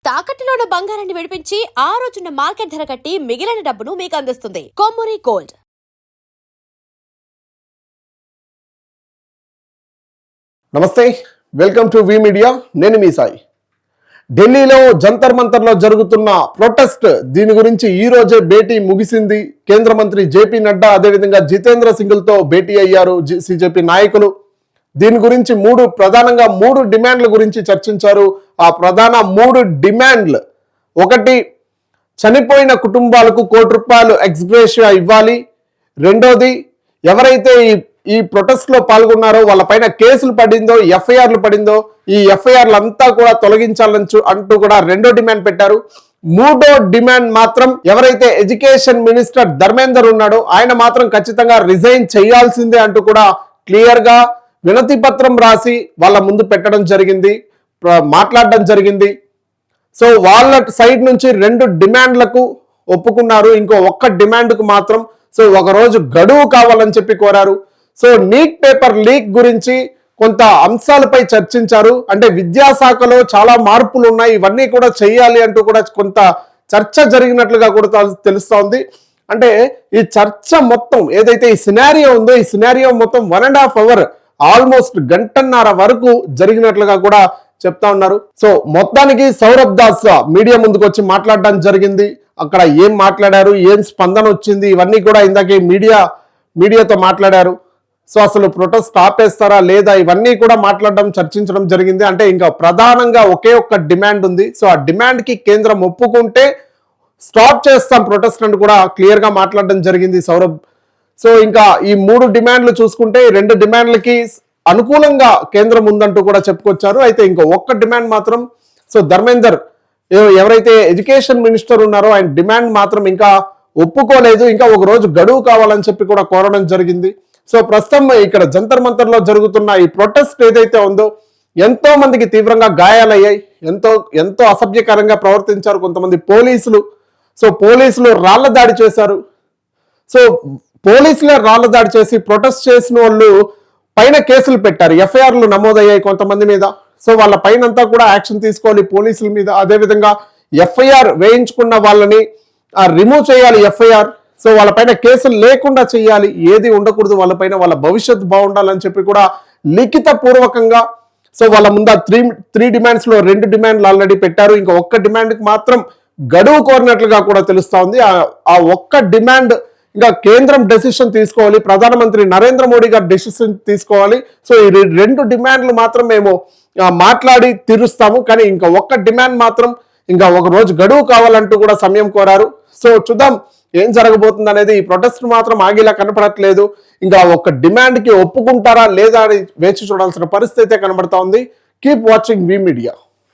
తాకట్టులో ఉన్న బంగారాన్ని విడిపించి ఆ రోజున్న మార్కెట్ ధర కట్టి మిగిలిన డబ్బును మీకు అందిస్తుంది కొమ్మూరి గోల్డ్. నమస్తే, వెల్కమ్ టు వి మీడియా. నేను మీ సాయి. ఢిల్లీలో జంతర్ మంతర్లో జరుగుతున్న ప్రొటెస్ట్, దీని గురించి ఈ రోజే భేటీ ముగిసింది. కేంద్ర మంత్రి జేపీ నడ్డా అదేవిధంగా జితేంద్ర సింగ్లతో భేటీ అయ్యారు సిజేపీ నాయకులు. దీని గురించి ప్రధానంగా మూడు డిమాండ్ల గురించి చర్చించారు. ఆ ప్రధాన మూడు డిమాండ్లు: ఒకటి, చనిపోయిన కుటుంబాలకు ₹1 ఎక్స్గ్రేషియా ఇవ్వాలి. రెండోది, ఎవరైతే ఈ ప్రొటెస్ట్ లో పాల్గొన్నారో వాళ్ళపైన కేసులు పడిందో, ఎఫ్ఐఆర్లు పడిందో, ఈ ఎఫ్ఐఆర్లు అంతా కూడా తొలగించాలని అంటూ కూడా రెండో డిమాండ్ పెట్టారు. మూడో డిమాండ్ మాత్రం, ఎవరైతే ఎడ్యుకేషన్ మినిస్టర్ ధర్మేందర్ ఉన్నాడో ఆయన మాత్రం ఖచ్చితంగా రిజైన్ చేయాల్సిందే అంటూ కూడా క్లియర్ గా వినతి పత్రం రాసి వాళ్ళ ముందు పెట్టడం జరిగింది, మాట్లాడడం జరిగింది. సో వాళ్ళ సైడ్ నుంచి రెండు డిమాండ్లకు ఒప్పుకున్నారు. ఇంకో ఒక్క డిమాండ్కు మాత్రం ఒక రోజు గడువు కావాలని చెప్పి కోరారు. సో నీట్ పేపర్ లీక్ గురించి కొంత అంశాలపై చర్చించారు. అంటే విద్యాశాఖలో చాలా మార్పులు ఉన్నాయి, ఇవన్నీ కూడా చేయాలి అంటూ కూడా కొంత చర్చ జరిగినట్లుగా కూడా తెలుస్తోంది. అంటే ఈ చర్చ మొత్తం ఏదైతే ఈ సినారియో ఉందో, ఈ సినారియో మొత్తం 1.5 hours, ఆల్మోస్ట్ గంటన్నర వరకు జరిగినట్లుగా కూడా చెప్తా ఉన్నారు. సో మొత్తానికి సౌరభ్ దాస్ మీడియా ముందుకు వచ్చి మాట్లాడడం జరిగింది. అక్కడ ఏం మాట్లాడారు, ఏం స్పందన వచ్చింది, ఇవన్నీ కూడా ఇందాకే మీడియాతో మాట్లాడారు. సో అసలు ప్రొటెస్ట్ ఆపేస్తారా లేదా, ఇవన్నీ కూడా మాట్లాడడం, చర్చించడం జరిగింది. అంటే ఇంకా ప్రధానంగా ఒకే ఒక్క డిమాండ్ ఉంది. సో ఆ డిమాండ్ కి కేంద్రం ఒప్పుకుంటే స్టాప్ చేస్తాం ప్రొటెస్ట్ అని కూడా క్లియర్ గా మాట్లాడడం జరిగింది సౌరభ్. సో ఇంకా ఈ మూడు డిమాండ్లు చూసుకుంటే రెండు డిమాండ్లకి అనుకూలంగా కేంద్రం ఉందంటూ కూడా చెప్పుకొచ్చారు. అయితే ఇంకా ఒక్క డిమాండ్ మాత్రం, సో ధర్మేందర్ ఎవరైతే ఎడ్యుకేషన్ మినిస్టర్ ఉన్నారో ఆయన డిమాండ్ మాత్రం ఇంకా ఒప్పుకోలేదు. ఇంకా ఒక రోజు గడువు కావాలని చెప్పి కూడా కోరడం జరిగింది. సో ప్రస్తుతం ఇక్కడ జంతర్ మంతర్లో జరుగుతున్న ఈ ప్రొటెస్ట్ ఏదైతే ఉందో, ఎంతో మందికి తీవ్రంగా గాయాలయ్యాయి, ఎంతో అసభ్యకరంగా ప్రవర్తించారు కొంతమంది పోలీసులు. సో పోలీసులు రాళ్ల దాడి చేశారు. సో పోలీసులే రాళ్ల దాడి చేసి ప్రొటెస్ట్ చేసిన వాళ్ళు పైన కేసులు పెట్టారు, ఎఫ్ఐఆర్లు నమోదయ్యాయి కొంతమంది మీద. సో వాళ్ళ పైన అంతా కూడా యాక్షన్ తీసుకోవాలి పోలీసుల మీద. అదేవిధంగా ఎఫ్ఐఆర్ వేయించుకున్న వాళ్ళని రిమూవ్ చేయాలి ఎఫ్ఐఆర్. సో వాళ్ళపైన కేసులు లేకుండా చేయాలి, ఏది ఉండకూడదు వాళ్ళపైన, వాళ్ళ భవిష్యత్తు బాగుండాలని చెప్పి కూడా లిఖిత పూర్వకంగా సో వాళ్ళ ముందు త్రీ డిమాండ్స్ లో రెండు డిమాండ్లు ఆల్రెడీ పెట్టారు. ఇంకా ఒక్క డిమాండ్కి మాత్రం గడువు కోరినట్లుగా కూడా తెలుస్తా ఉంది. ఆ ఒక్క డిమాండ్ ఇంకా కేంద్రం డెసిషన్ తీసుకోవాలి, ప్రధానమంత్రి నరేంద్ర మోడీ గారు డెసిషన్ తీసుకోవాలి. సో ఈ రెండు డిమాండ్లు మాత్రం మేము మాట్లాడి తీరుస్తాము, కానీ ఇంకా ఒక్క డిమాండ్ మాత్రం ఇంకా ఒక రోజు గడువు కావాలంటూ కూడా సమయం కోరారు. సో చూద్దాం ఏం జరగబోతుంది అనేది. ఈ ప్రొటెస్ట్ మాత్రం ఆగేలా కనపడట్లేదు. ఇంకా ఒక డిమాండ్ కి ఒప్పుకుంటారా లేదా అని వేచి చూడాల్సిన పరిస్థితి అయితే కనబడతా ఉంది. కీప్ వాచింగ్ వి మీడియా.